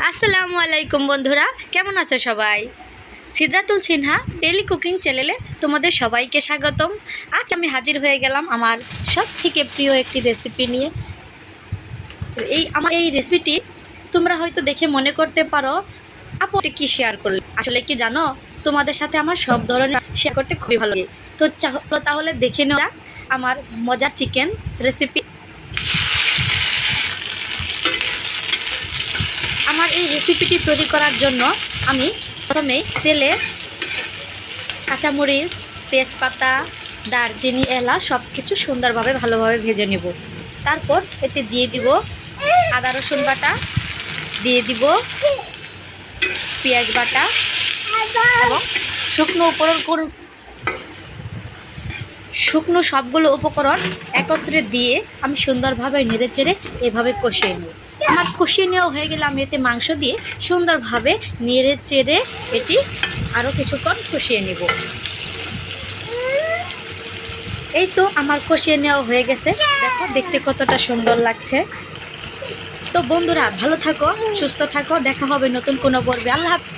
আসসালামু আলাইকুম বন্ধুরা, কেমন আছো সবাই? সিদ্রাতুল সিনহা ডেইলি কুকিং চ্যানেলে তোমাদের সবাইকে স্বাগতম। আজ আমি হাজির হয়ে গেলাম আমার সব থেকে প্রিয় একটি রেসিপি নিয়ে। আমার এই রেসিপিটি তোমরা হয়তো দেখে মনে করতে পারো আপু এটা কি শেয়ার করলে। আসলে কি জানো, তোমাদের সাথে আমার সব ধরনের শেয়ার করতে খুবই ভালো লাগে। তো চলো তাহলে দেখে নেওয়া যাক আমার মজার চিকেন রেসিপি। আমার এই রেসিপিটি তৈরি করার জন্য আমি প্রথমে তেলে কাঁচামরিচ, তেজপাতা, দারচিনি, এলাচ সব কিছু সুন্দরভাবে ভালোভাবে ভেজে নেব। তারপর এতে দিয়ে দিব আদা রসুন বাটা, দিয়ে দিব পেঁয়াজ বাটা এবং শুকনো সবগুলো উপকরণ একত্রে দিয়ে আমি সুন্দরভাবে নেড়ে চেড়ে এভাবে কষিয়ে নেব। আমার কষিয়ে নেওয়া হয়ে গেলে আমি এতে মাংস দিয়ে সুন্দরভাবে নেড়ে চেড়ে এটি আরও কিছুক্ষণ কষিয়ে নেব। এই তো আমার কষিয়ে নেওয়া হয়ে গেছে, দেখো দেখতে কতটা সুন্দর লাগছে। তো বন্ধুরা, ভালো থাকো, সুস্থ থাকো, দেখা হবে নতুন কোনো পর্বে। আল্লাহ হাফেজ।